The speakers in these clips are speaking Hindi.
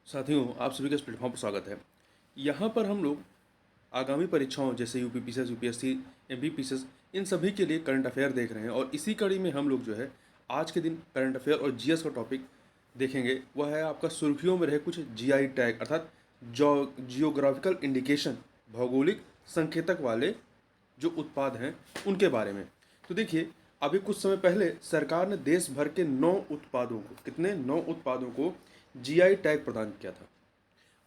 साथियों, आप सभी का इस प्लेटफॉर्म पर स्वागत है। यहाँ पर हम लोग आगामी परीक्षाओं जैसे UP PCS, UPSC, MP PCS, इन सभी के लिए करंट अफेयर देख रहे हैं और इसी कड़ी में हम लोग जो है आज के दिन करंट अफेयर और जीएस का टॉपिक देखेंगे। वह है आपका सुर्खियों में रहे कुछ जीआई टैग अर्थात जियोग्राफिकल इंडिकेशन, भौगोलिक संकेतक वाले जो उत्पाद हैं उनके बारे में। तो देखिए, अभी कुछ समय पहले सरकार ने देश भर के 9 उत्पादों को जीआई टैग प्रदान किया था।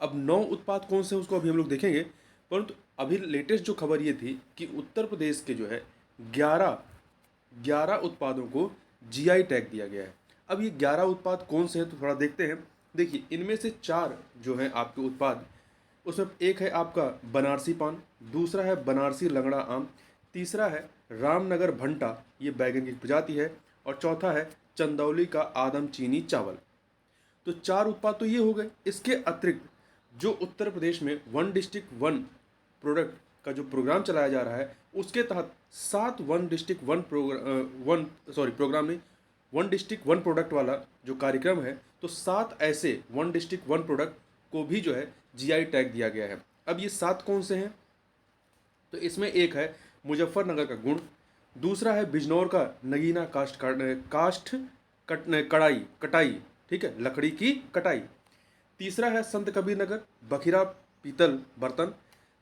अब 9 उत्पाद कौन से हैं उसको अभी हम लोग देखेंगे, परंतु अभी लेटेस्ट जो खबर ये थी कि उत्तर प्रदेश के जो है 11 11 उत्पादों को जीआई टैग दिया गया है। अब ये 11 उत्पाद कौन से हैं तो थोड़ा देखते हैं। देखिए, इनमें से 4 जो हैं आपके उत्पाद, उसमें एक है आपका बनारसी पान, दूसरा है बनारसी लंगड़ा आम, तीसरा है रामनगर भंटा, ये बैगन की प्रजाति है, और चौथा है चंदौली का आदम चीनी चावल। तो 4 उत्पाद तो ये हो गए। इसके अतिरिक्त जो उत्तर प्रदेश में वन डिस्ट्रिक्ट वन प्रोडक्ट का जो प्रोग्राम चलाया जा रहा है, उसके तहत 7 प्रोग्राम नहीं, वन डिस्ट्रिक्ट वन प्रोडक्ट वाला जो कार्यक्रम है, तो 7 ऐसे वन डिस्ट्रिक्ट वन प्रोडक्ट को भी जो है जीआई टैग दिया गया है। अब ये 7 कौन से हैं? तो इसमें एक है मुजफ्फरनगर का गुण, दूसरा है बिजनौर का नगीना कढ़ाई कटाई, ठीक है, लकड़ी की कटाई। तीसरा है संत कबीर नगर बखिरा पीतल बर्तन।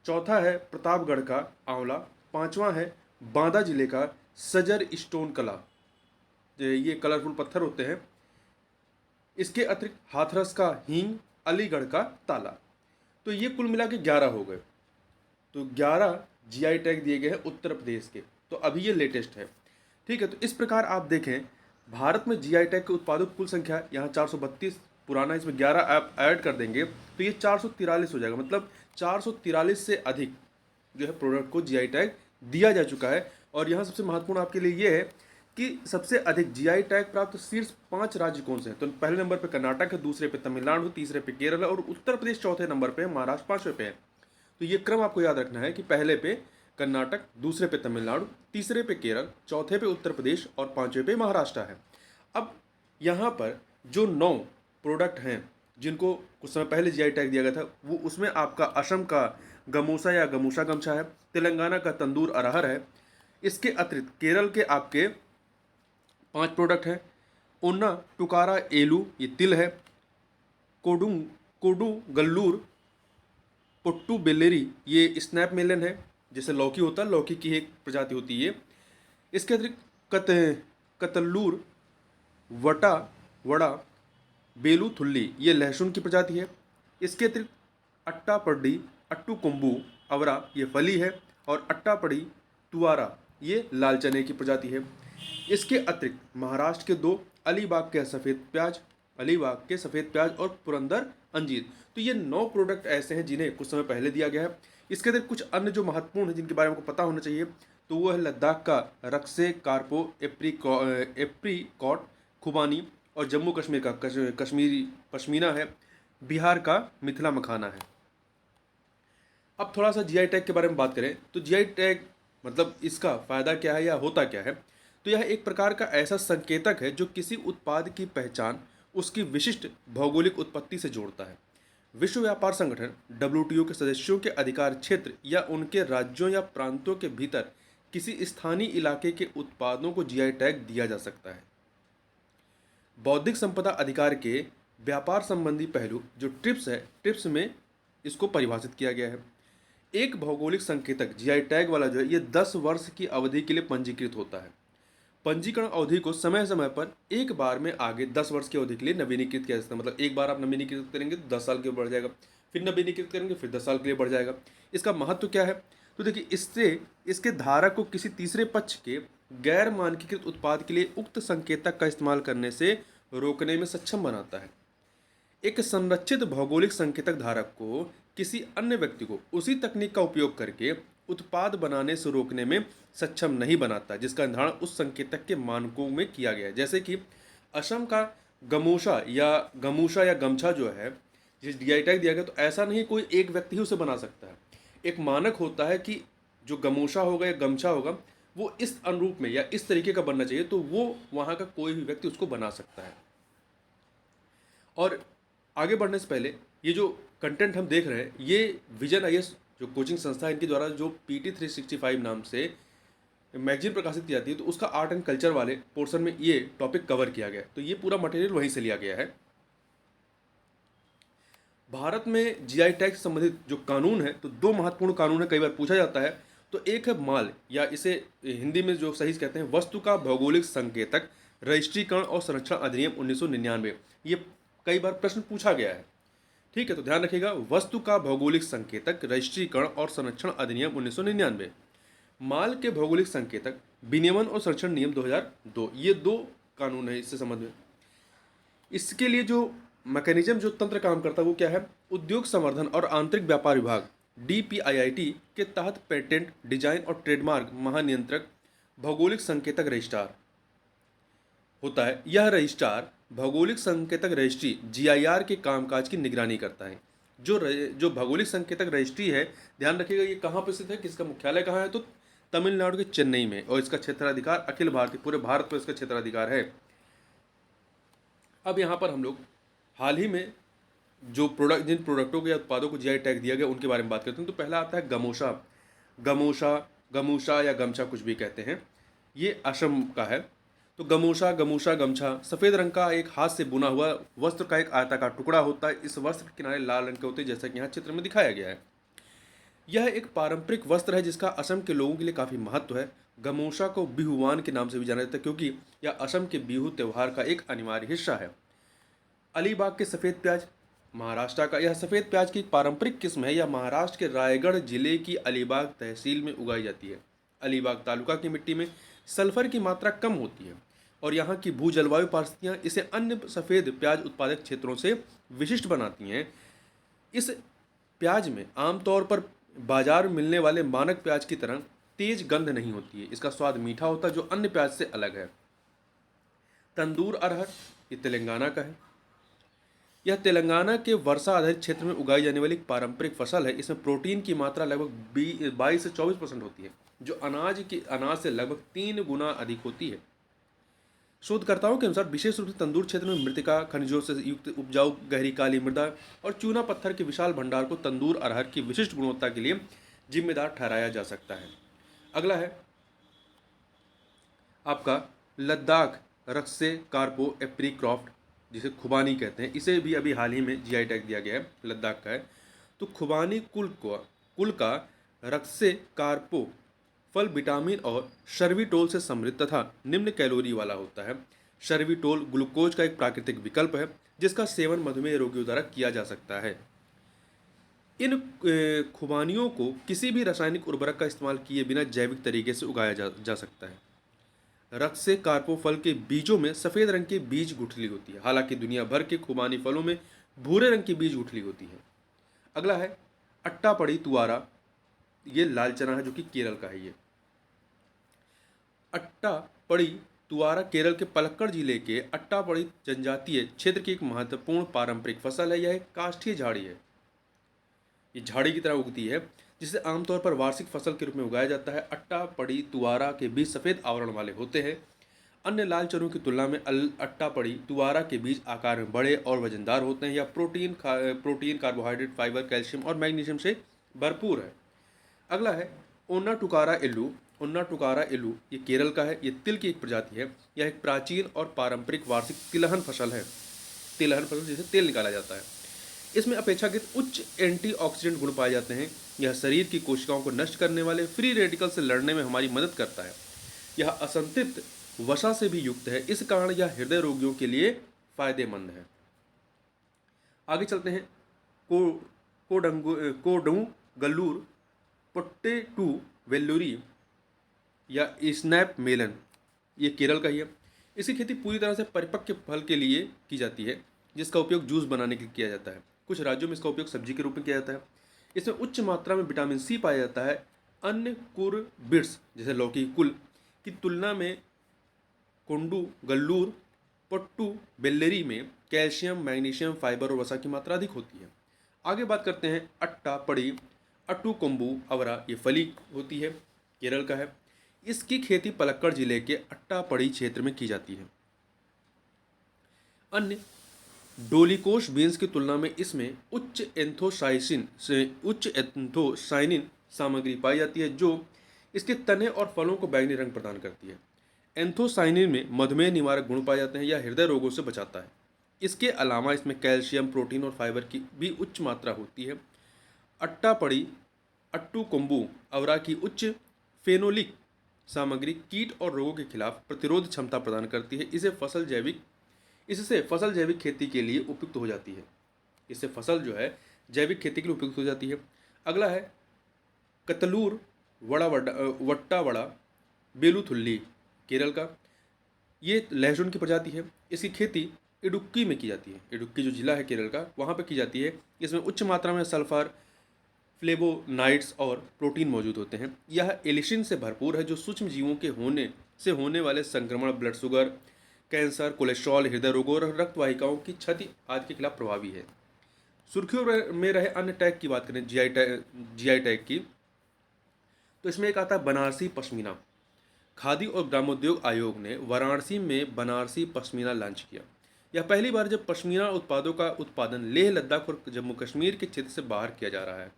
चौथा है प्रतापगढ़ का आंवला। पांचवा है बांदा जिले का सजर स्टोन कला, ये कलरफुल पत्थर होते हैं। इसके अतिरिक्त हाथरस का हींग, अलीगढ़ का ताला। तो ये कुल मिला के 11 हो गए। तो 11 जीआई टैग दिए गए हैं उत्तर प्रदेश के। तो अभी ये लेटेस्ट है, ठीक है। तो इस प्रकार आप देखें, भारत में जीआई टैग के उत्पादों की कुल संख्या यहाँ 432, पुराना इसमें 11 आप ऐड कर देंगे तो ये 443 हो जाएगा। मतलब 443 से अधिक जो है प्रोडक्ट को जीआई टैग दिया जा चुका है। और यहाँ सबसे महत्वपूर्ण आपके लिए ये है कि सबसे अधिक जीआई टैग प्राप्त शीर्ष 5 राज्य कौन से हैं। तो पहले नंबर पे कर्नाटक है, दूसरे पे तमिलनाडु, तीसरे पे केरल है और उत्तर प्रदेश चौथे नंबर पे है, महाराष्ट्र पांचवें पे है। तो ये क्रम आपको याद रखना है कि पहले पे कर्नाटक, दूसरे पे तमिलनाडु, तीसरे पे केरल, चौथे पे उत्तर प्रदेश और पांचवें पे महाराष्ट्र है। अब यहाँ पर जो 9 प्रोडक्ट हैं जिनको कुछ समय पहले जीआई टैग दिया गया था, वो उसमें आपका असम का गमूसा या गमूसा गमछा है, तेलंगाना का तंदूर अरहर है। इसके अतिरिक्त केरल के आपके 5 प्रोडक्ट हैं। उन्ना टुकारा एलू, ये तिल है। कोडू कोडू गल्लूर पुट्टू बेलेरी, ये स्नैप मेलन है, जैसे लौकी होता है, लौकी की एक प्रजाति होती है ये। इसके अतिरिक्त कतल्लूर वटा वड़ा बेलू थुल्ली, ये लहसुन की प्रजाति है। इसके अतिरिक्त अट्टा पड्डी अट्टू कुंबू अवरा, ये फली है। और अट्टा पड़ी तुआरा, ये लाल चने की प्रजाति है। इसके अतिरिक्त महाराष्ट्र के 2 अलीबाग के सफ़ेद प्याज और पुरंदर अंजीर। तो ये 9 प्रोडक्ट ऐसे हैं जिन्हें कुछ समय पहले दिया गया है। इसके अतिरिक्त कुछ अन्य जो महत्वपूर्ण है जिनके बारे में आपको पता होना चाहिए, तो वो है लद्दाख का रक्से कार्पो एप्रीकॉट खुबानी, और जम्मू कश्मीर का कश्मीरी पश्मीना है, बिहार का मिथिला मखाना है। अब थोड़ा सा जीआई टैग के बारे में बात करें तो जीआई टैग मतलब इसका फ़ायदा क्या है या होता क्या है। तो यह एक प्रकार का ऐसा संकेतक है जो किसी उत्पाद की पहचान उसकी विशिष्ट भौगोलिक उत्पत्ति से जोड़ता है। विश्व व्यापार संगठन डब्ल्यूटीओ के सदस्यों के अधिकार क्षेत्र या उनके राज्यों या प्रांतों के भीतर किसी स्थानीय इलाके के उत्पादों को जीआई टैग दिया जा सकता है। बौद्धिक संपदा अधिकार के व्यापार संबंधी पहलू जो ट्रिप्स है, ट्रिप्स में इसको परिभाषित किया गया है। एक भौगोलिक संकेतक जीआई टैग वाला जो है ये 10 वर्ष की अवधि के लिए पंजीकृत होता है। पंजीकरण अवधि को समय समय पर एक बार में आगे 10 वर्ष की अवधि के लिए नवीनीकृत किया जाता है। मतलब एक बार आप नवीनीकृत करेंगे तो 10 साल के लिए बढ़ जाएगा, फिर नवीनीकृत करेंगे फिर 10 साल के लिए बढ़ जाएगा। इसका महत्व क्या है? तो देखिए, इससे इसके धारक को किसी तीसरे पक्ष के गैर मानकीकृत उत्पाद के लिए उक्त संकेतक का इस्तेमाल करने से रोकने में सक्षम बनाता है। एक संरक्षित भौगोलिक संकेतक धारक को किसी अन्य व्यक्ति को उसी तकनीक का उपयोग करके उत्पाद बनाने से रोकने में सक्षम नहीं बनाता जिसका निर्धारण उस संकेतक के मानकों में किया गया है। जैसे कि असम का गमूसा या गमछा जो है, जिस जीआई टैग दिया गया, तो ऐसा नहीं कोई एक व्यक्ति ही उसे बना सकता है। एक मानक होता है कि जो गमूसा होगा या गमछा होगा वो इस अनुरूप में या इस तरीके का बनना चाहिए, तो वो वहाँ का कोई भी व्यक्ति उसको बना सकता है। और आगे बढ़ने से पहले ये जो कंटेंट हम देख रहे हैं ये विजन आईएएस जो कोचिंग संस्था है इनके द्वारा जो पीटी 365 नाम से मैगजीन प्रकाशित की जाती है तो उसका आर्ट एंड कल्चर वाले पोर्शन में ये टॉपिक कवर किया गया है। तो ये पूरा मटेरियल वहीं से लिया गया है। भारत में जीआई टैग से संबंधित जो कानून है तो दो महत्वपूर्ण कानून है, कई बार पूछा जाता है। तो एक है माल या इसे हिंदी में जो सही कहते हैं वस्तु का भौगोलिक संकेतक रजिस्ट्रीकरण और संरक्षण अधिनियम 1999। ये कई बार प्रश्न पूछा गया है। ठीक है, तो ध्यान रखिएगा, वस्तु का भौगोलिक संकेतक रजिस्ट्रीकरण और संरक्षण अधिनियम 1999। माल के भौगोलिक संकेतक विनियमन और संरक्षण नियम 2002। ये दो कानून है इससे संबंध में। इसके लिए जो मैकेनिज्म जो तंत्र काम करता है वो क्या है? उद्योग संवर्धन और आंतरिक व्यापार विभाग DPIIT के तहत पेटेंट डिजाइन और ट्रेडमार्क महानियंत्रक भौगोलिक संकेतक रजिस्ट्रार होता है। यह रजिस्ट्रार भौगोलिक संकेतक रजिस्ट्री GIR के कामकाज की निगरानी करता है। जो भौगोलिक संकेतक रजिस्ट्री है, ध्यान रखिएगा, ये कहाँ पर स्थित है, किसका मुख्यालय कहाँ है? तो तमिलनाडु के चेन्नई में, और इसका क्षेत्राधिकार अखिल भारतीय पूरे भारत पर इसका क्षेत्राधिकार है। अब यहाँ पर हम लोग हाल ही में जो जिन प्रोडक्टों के उत्पादों को जीआई टैग दिया गया उनके बारे में बात करते हैं। तो पहला आता है गमोसा। गमूसा या गमछा कुछ भी कहते हैं, ये असम का है। तो गमूसा गमछा सफ़ेद रंग का एक हाथ से बुना हुआ वस्त्र का एक आयताकार टुकड़ा होता है। इस वस्त्र के किनारे लाल रंग के होते हैं, जैसा कि यहाँ चित्र में दिखाया गया है। यह एक पारंपरिक वस्त्र है जिसका असम के लोगों के लिए काफ़ी महत्व है। गमूसा को बिहुवान के नाम से भी जाना जाता है क्योंकि यह असम के बिहू त्यौहार का एक अनिवार्य हिस्सा है। अलीबाग के सफ़ेद प्याज महाराष्ट्र का, यह सफ़ेद प्याज की एक पारंपरिक किस्म है। यह महाराष्ट्र के रायगढ़ जिले की अलीबाग तहसील में उगाई जाती है। अलीबाग तालुका की मिट्टी में सल्फर की मात्रा कम होती है और यहाँ की भू जलवायु परिस्थितियाँ इसे अन्य सफ़ेद प्याज उत्पादक क्षेत्रों से विशिष्ट बनाती हैं। इस प्याज में आमतौर पर बाजार में मिलने वाले मानक प्याज की तरह तेज गंध नहीं होती है। इसका स्वाद मीठा होता है जो अन्य प्याज से अलग है। तंदूर अरहर, ये तेलंगाना का है। यह तेलंगाना के वर्षा आधारित क्षेत्र में उगाई जाने वाली एक पारंपरिक फसल है। इसमें प्रोटीन की मात्रा लगभग 22 से 24% होती है, जो अनाज से लगभग 3 गुना अधिक होती है। शोधकर्ताओं के अनुसार विशेष रूप से तंदूर क्षेत्र में मृतिका खनिजों से युक्त उपजाऊ गहरी काली मृदा और चूना पत्थर के विशाल भंडार को तंदूर अरहर की विशिष्ट गुणवत्ता के लिए जिम्मेदार ठहराया जा सकता है। अगला है आपका लद्दाख रक्से कार्पो एप्रिक्रॉफ्ट, जिसे खुबानी कहते हैं। इसे भी अभी हाल ही में जीआई टैग दिया गया है, लद्दाख का है। तो खुबानी कुल का रक्से कार्पो फल विटामिन और शर्विटोल से समृद्ध तथा निम्न कैलोरी वाला होता है। शर्विटोल ग्लूकोज का एक प्राकृतिक विकल्प है जिसका सेवन मधुमेह रोगियों द्वारा किया जा सकता है। इन खुबानियों को किसी भी रासायनिक उर्वरक का इस्तेमाल किए बिना जैविक तरीके से उगाया जा सकता है। रक्से कार्पो फल के बीजों में सफ़ेद रंग की बीज गुठली होती है, हालांकि दुनिया भर के खुबानी फलों में भूरे रंग की बीज गुठली होती है। अगला है अट्टापड़ी तुआरा, ये लाल चना है जो कि केरल का है। ये अट्टापड़ी तुआरा केरल के पलक्कड़ जिले के अट्टापड़ी जनजातीय क्षेत्र की एक महत्वपूर्ण पारंपरिक फसल है। यह एक काष्ठीय झाड़ी है, ये झाड़ी की तरह उगती है जिसे आमतौर पर वार्षिक फसल के रूप में उगाया जाता है। अट्टापड़ी तुआरा के बीज सफ़ेद आवरण वाले होते हैं। अन्य लाल चनों की तुलना में अट्टापड़ी तुआरा के बीज आकार में बड़े और वजनदार होते हैं। यह प्रोटीन कार्बोहाइड्रेट फाइबर कैल्शियम और मैग्नीशियम से भरपूर है। अगला है ओन्नाटुकारा एल्लू, ये केरल का है। ये तिल की एक प्रजाति है। यह एक प्राचीन और पारंपरिक वार्षिक तिलहन फसल है। तिलहन फसल जिसे तेल निकाला जाता है। इसमें अपेक्षाकृत उच्च एंटीऑक्सीडेंट गुण पाए जाते हैं। यह शरीर की कोशिकाओं को नष्ट करने वाले फ्री रेडिकल से लड़ने में हमारी मदद करता है। यह असंतृप्त वसा से भी युक्त है, इस कारण यह हृदय रोगियों के लिए फायदेमंद है। आगे चलते हैं कोडंगू गल्लूर पोटेटू वेल्लूरी या स्नैप मेलन, ये केरल का ही है। इसकी खेती पूरी तरह से परिपक्व फल के लिए की जाती है जिसका उपयोग जूस बनाने के लिए किया जाता है। कुछ राज्यों में इसका उपयोग सब्जी के रूप में किया जाता है। इसमें उच्च मात्रा में विटामिन सी पाया जाता है। अन्य कुरबिड्स जैसे लौकी कुल की तुलना में कोंडू गल्लूर पोट्टू बेल्लेरी में कैल्शियम मैग्नीशियम फाइबर और वसा की मात्रा अधिक होती है। आगे बात करते हैं अट्टापड़ी अट्टू कोम्बू अवरा, ये फली होती है, केरल का है। इसकी खेती पलक्कड़ जिले के अट्टापड़ी क्षेत्र में की जाती है। अन्य डोलिकोश बीन्स की तुलना में इसमें उच्च एंथोसाइनिन सामग्री पाई जाती है जो इसके तने और फलों को बैंगनी रंग प्रदान करती है। एंथोसाइनिन में मधुमेह निवारक गुण पाए जाते हैं या हृदय रोगों से बचाता है। इसके अलावा इसमें कैल्शियम, प्रोटीन और फाइबर की भी उच्च मात्रा होती है। अट्टापड़ी अट्टू कोम्बू अवरा की उच्च फेनोलिक सामग्री कीट और रोगों के खिलाफ प्रतिरोध क्षमता प्रदान करती है। इससे फसल जैविक खेती के लिए उपयुक्त हो जाती है। इससे फसल जो है जैविक खेती के लिए उपयुक्त हो जाती है। अगला है कतलूर वट्टा वड़ा बेलुथुल्ली, केरल का। ये लहसुन की प्रजाति है। इसकी खेती इडुक्की में की जाती है। इडुक्की जो जिला है केरल का, वहाँ पर की जाती है। इसमें उच्च मात्रा में सल्फर, फ्लेवोनाइड्स और प्रोटीन मौजूद होते हैं। यह एलिसिन से भरपूर है जो सूक्ष्म जीवों के होने वाले संक्रमण, ब्लड शुगर, कैंसर, कोलेस्ट्रॉल, हृदय रोगों और रक्त वाहिकाओं की क्षति आदि के खिलाफ प्रभावी है। सुर्खियों में रहे अन्य टैग की बात करें, जीआई टैग की, तो इसमें एक आता है बनारसी पश्मीना। खादी और ग्रामोद्योग आयोग ने वाराणसी में बनारसी पश्मीना लॉन्च किया। यह पहली बार जब पश्मीना उत्पादों का उत्पादन लेह, लद्दाख और जम्मू कश्मीर के क्षेत्र से बाहर किया जा रहा है।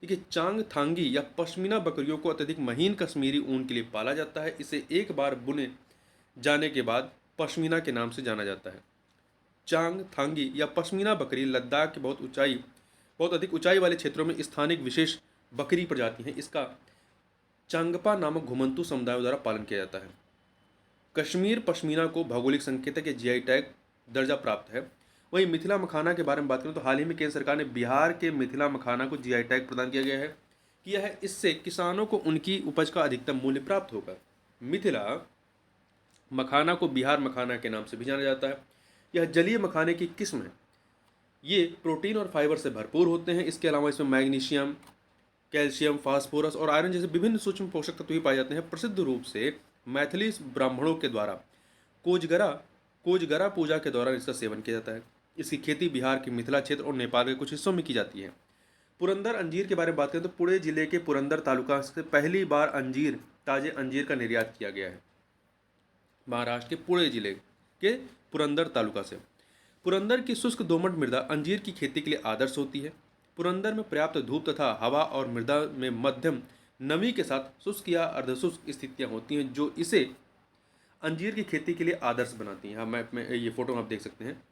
देखिए, चांग थांगी या पश्मीना बकरियों को अत्यधिक महीन कश्मीरी ऊन के लिए पाला जाता है। इसे एक बार बुने जाने के बाद पश्मीना के नाम से जाना जाता है। चांग थांगी या पश्मीना बकरी लद्दाख के बहुत अधिक ऊंचाई वाले क्षेत्रों में स्थानिक विशेष बकरी प्रजाति है। इसका चांगपा नामक घुमंतू समुदायों द्वारा पालन किया जाता है। कश्मीर पश्मीना को भौगोलिक संकेतक या जीआई टैग दर्जा प्राप्त है। वहीं मिथिला मखाना के बारे में बात करें तो हाल ही में केंद्र सरकार ने बिहार के मिथिला मखाना को जीआई टैग प्रदान किया गया है कि यह इससे किसानों को उनकी उपज का अधिकतम मूल्य प्राप्त होगा। मिथिला मखाना को बिहार मखाना के नाम से भी जाना जाता है। यह जलीय मखाने की किस्म है। ये प्रोटीन और फाइबर से भरपूर होते हैं। इसके अलावा इसमें मैग्नीशियम, कैल्शियम, फास्फोरस और आयरन जैसे विभिन्न सूक्ष्म पोषक तत्व भी पाए जाते हैं। प्रसिद्ध रूप से मैथिली ब्राह्मणों के द्वारा कोजगरा पूजा के दौरान इसका सेवन किया जाता है। इसकी खेती बिहार के मिथिला क्षेत्र और नेपाल के कुछ हिस्सों में की जाती है। पुरंदर अंजीर के बारे में बात करें तो पुणे जिले के पुरंदर तालुका से पहली बार ताजे अंजीर का निर्यात किया गया है। महाराष्ट्र के पुणे जिले के पुरंदर तालुका से। पुरंदर की शुष्क दोमट मृदा अंजीर की खेती के लिए आदर्श होती है। पुरंदर में पर्याप्त धूप तथा हवा और मृदा में मध्यम नमी के साथ शुष्क या अर्धशुष्क स्थितियां होती हैं जो इसे अंजीर की खेती के लिए आदर्श बनाती हैं। मैप में ये फोटो आप देख सकते हैं।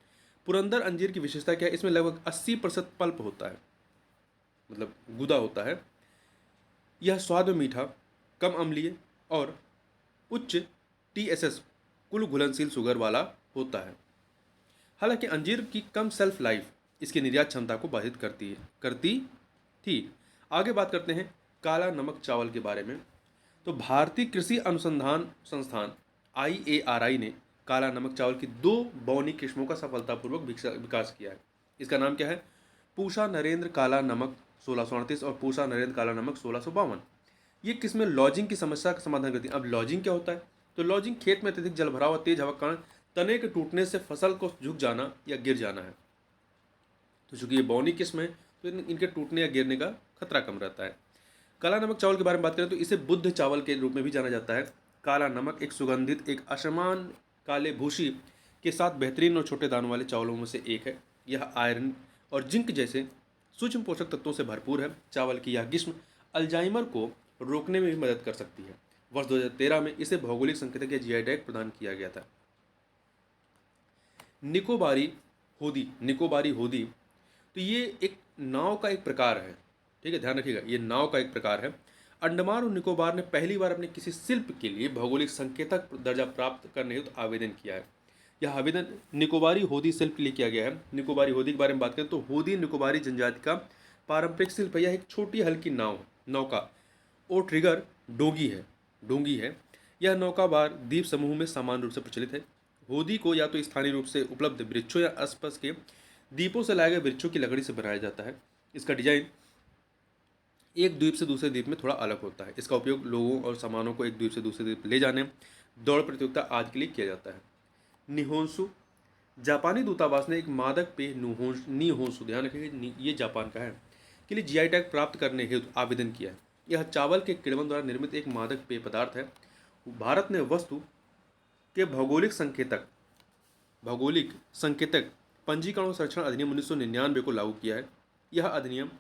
पुरंदर अंजीर की विशेषता क्या है? इसमें लगभग 80% पल्प होता है, मतलब गुदा होता है। यह स्वाद में मीठा, कम अम्लीय और उच्च TSS कुल घुलनशील शुगर वाला होता है। हालांकि अंजीर की कम सेल्फ लाइफ इसकी निर्यात क्षमता को बाधित करती थी। आगे बात करते हैं काला नमक चावल के बारे में। तो भारतीय कृषि अनुसंधान संस्थान IARI ने काला नमक चावल की 2 बौनी किस्मों का सफलतापूर्वक विकास किया है। इसका नाम क्या है? पूषा नरेंद्र काला नमक 1638 और पूषा नरेंद्र काला नमक 1652। ये किस्में लॉजिंग की समस्या का समाधान करती हैं। अब लॉजिंग क्या होता है? तो लॉजिंग खेत में अत्यधिक जलभराव और तेज हवा के कारण तने के टूटने से फसल को झुक जाना या गिर जाना है। तो चूंकि ये बौनी किस्म है तो इनके टूटने या गिरने का खतरा कम रहता है। काला नमक चावल के बारे में बात करें तो इसे बुद्ध चावल के रूप में भी जाना जाता है। काला नमक एक सुगंधित, एक असमान काले भूसी के साथ बेहतरीन और छोटे दानों वाले चावलों में से एक है। यह आयरन और जिंक जैसे सूक्ष्म पोषक तत्वों से भरपूर है। चावल की यह किस्म अल्जाइमर को रोकने में भी मदद कर सकती है। वर्ष 2013 में इसे भौगोलिक संकेतक या जीआई टैग प्रदान किया गया था। निकोबारी होदी तो ये एक नाव का एक प्रकार है। ठीक है, ध्यान रखिएगा, ये नाव का एक प्रकार है। अंडमान और निकोबार ने पहली बार अपने किसी शिल्प के लिए भौगोलिक संकेतक दर्जा प्राप्त करने हेतु आवेदन किया है। यह आवेदन निकोबारी होदी शिल्प के लिए किया गया है। निकोबारी होदी के बारे में बात करें तो होदी निकोबारी जनजाति का पारंपरिक शिल्प है। यह एक छोटी हल्की नौका और ट्रिगर डोंगी है। यह नौकाबार द्वीप समूह में सामान्य रूप से प्रचलित है। होदी को या तो स्थानीय रूप से उपलब्ध वृक्षों या आसपास के द्वीपों से लाए गए वृक्षों की लकड़ी से बनाया जाता है। इसका डिजाइन एक द्वीप से दूसरे द्वीप में थोड़ा अलग होता है। इसका उपयोग लोगों और सामानों को एक द्वीप से दूसरे द्वीप ले जाने, दौड़ प्रतियोगिता आदि के लिए किया जाता है। निहोंसु, जापानी दूतावास ने एक मादक पेय निहोंसु, ध्यान रखिए ये जापान का है, के लिए जीआई टैग प्राप्त करने हेतु आवेदन किया है। यह चावल के किण्वन द्वारा निर्मित एक मादक पेय पदार्थ है। भारत ने वस्तु के भौगोलिक संकेतक पंजीकरण और संरक्षण अधिनियम 1999 को लागू किया है। यह अधिनियम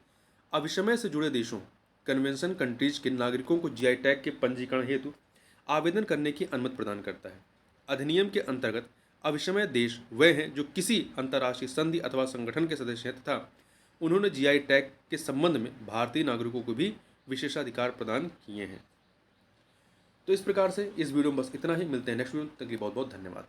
अविषमय से जुड़े देशों कन्वेंशन कंट्रीज के नागरिकों को जीआई टैग के पंजीकरण हेतु आवेदन करने की अनुमति प्रदान करता है। अधिनियम के अंतर्गत अविषमय देश वे हैं जो किसी अंतर्राष्ट्रीय संधि अथवा संगठन के सदस्य हैं तथा उन्होंने जीआई टैग के संबंध में भारतीय नागरिकों को भी विशेषाधिकार प्रदान किए हैं। तो इस प्रकार से इस वीडियो में बस इतना ही। मिलते हैं नेक्स्ट वीडियो, तक के लिए बहुत बहुत धन्यवाद।